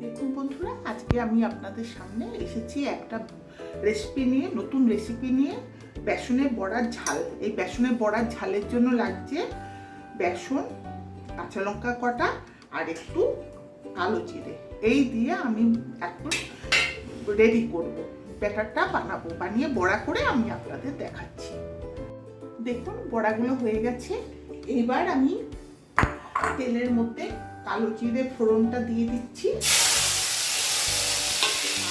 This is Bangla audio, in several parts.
দেখুন বন্ধুরা, আজকে আমি আপনাদের সামনে এসেছি একটা রেসিপি নিয়ে, নতুন রেসিপি নিয়ে, বেসনের বড়ার ঝাল। এই বেসনের বড়ার ঝালের জন্য লাগছে বেসন, কাঁচা লঙ্কা কটা আর একটু কালো জিরে। এই দিয়ে আমি এখন রেডি করব, ব্যাটারটা বানাবো। বানিয়ে বড়া করে আমি আপনাদের দেখাচ্ছি। দেখুন বড়াগুলো হয়ে গেছে। এবার আমি তেলের মধ্যে কালো জিরে ফোড়নটা দিয়ে দিচ্ছি।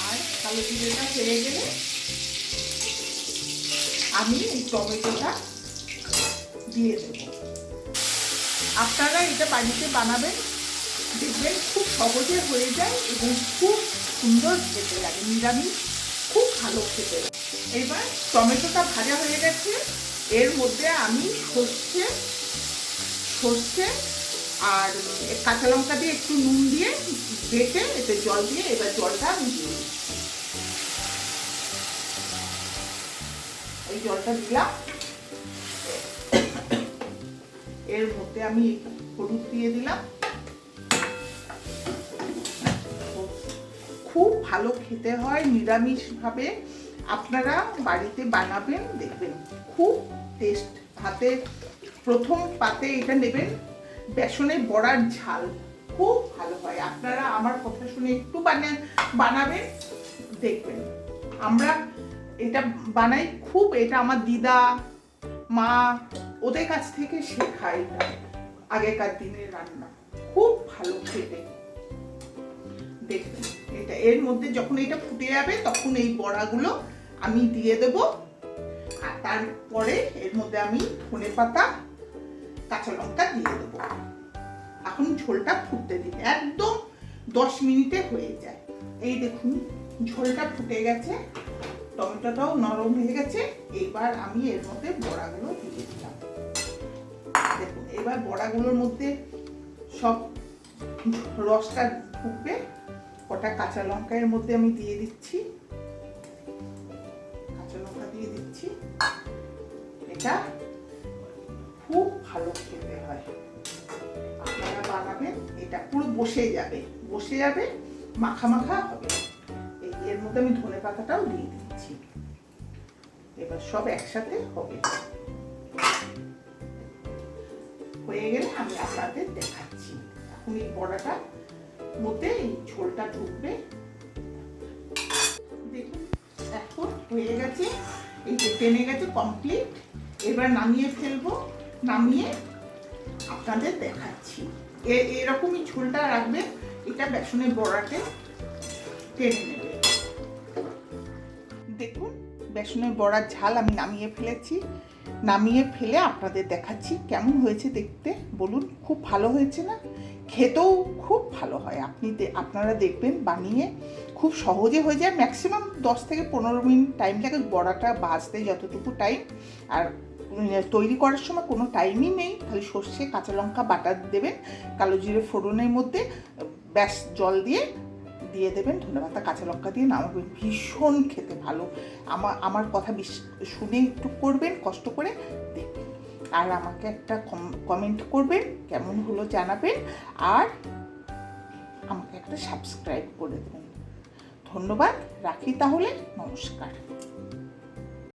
আর কালো জিরেটা হয়ে গেলে আমি এই টমেটোটা দিয়ে দেব। আপনারা এটা বাড়িতে বানাবেন, দেখবেন খুব সহজে হয়ে যায় এবং খুব সুন্দর খেতে লাগে, নিরামিষ খুব ভালো খেতে লাগে। এবার টমেটোটা ভাজা হয়ে গেছে, এর মধ্যে আমি সর্ষে আর কাঁচা লঙ্কা দিয়ে একটু নুন দিয়ে বেটে এতে জল দিয়ে এবার জলটা আমি দিয়ে দিচ্ছি। এই জলটা দিলাম। এর মধ্যে আমি হলুদ দিয়ে দিলাম। খুব ভালো খেতে হয় নিরামিষভাবে। আপনারা বাড়িতে বানাবেন, দেখবেন খুব টেস্ট। হাতে প্রথম পাতে এটা নেবেন, বেসনের বড়ার ঝাল খুব ভালো হয়। আপনারা আমার কথা শুনে একটু বানাবেন, দেখবেন। আমরা এটা বানাই খুব, এটা আমার দিদা মা ওদের কাছ থেকে শেখা। এটা আগেকার দিনের রান্না, খুব ভালো খেতে। দেখবেন এটা এর মধ্যে যখন এটা ফুটে যাবে তখন এই বড়াগুলো আমি দিয়ে দেব। আর তারপরে এর মধ্যে আমি ধনেপাতা, কাঁচা লঙ্কা দিয়ে দেবো। এখন ঝোলটা ফুটতে দিন, একদম 10 মিনিটে হয়ে যায়। এই দেখুন ঝোলটা ফুটে গেছে, টমেটোটাও নরম হয়ে গেছে। এবার আমি এর মধ্যে বড়াগুলো দিয়ে দিলাম। দেখুন এবার বড়াগুলোর মধ্যে সব রসটা ঢুকবে। কটা কাঁচা লঙ্কা এর মধ্যে আমি দিয়ে দিচ্ছি, কাঁচা লঙ্কা দিয়ে দিচ্ছি। এটা খুব ভালো খেতে হয়, আপনারা বানাবেন। এটা পুরো বসে যাবে, মাখা মাখা হবে। এর মধ্যে আমি ধনেপাতাটাও দিয়ে দিচ্ছি। এবার সব একসাথে হবে, হয়ে গেলে আমি আপনাদের দেখাচ্ছি। এখন এই বড়াটা মধ্যে এই ঝোলটা ঢুকবে। দেখুন এখন হয়ে গেছে, এই যে টেনে গেছে কমপ্লিট। এবার নামিয়ে ফেলবো, নামিয়ে আপনাদের দেখাচ্ছি। এরকমই ঝোলটা রাখবেন, এটা বেসনের বড়াতে টেনে নেবে। দেখুন বেসনের বড়ার ঝাল আমি নামিয়ে ফেলেছি। নামিয়ে ফেলে আপনাদের দেখাচ্ছি কেমন হয়েছে দেখতে। বলুন, খুব ভালো হয়েছে না? খেতেও খুব ভালো হয়। আপনারা দেখবেন বানিয়ে, খুব সহজে হয়ে যায়। ম্যাক্সিমাম 10 থেকে 15 মিনিট টাইম লাগে বড়াটা ভাজতে, যতটুকু টাইম। আর তৈরি করার সময় কোনো টাইমই নেই, খালি সর্ষে কাঁচা লঙ্কা বাটা দেবেন, কালো জিরে ফোড়নের মধ্যে ব্যাস জল দিয়ে দেবেন, ধনেপাতা কাঁচা লঙ্কা দিয়ে নামাবেন। ভীষণ খেতে ভালো। আমার কথা শুনে একটু করবেন, কষ্ট করে দেখবেন। আর আমাকে একটা কমেন্ট করবেন, কেমন হলো জানাবেন। আর আমাকে একটা সাবস্ক্রাইব করে দেবেন। ধন্যবাদ, রাখি তাহলে, নমস্কার।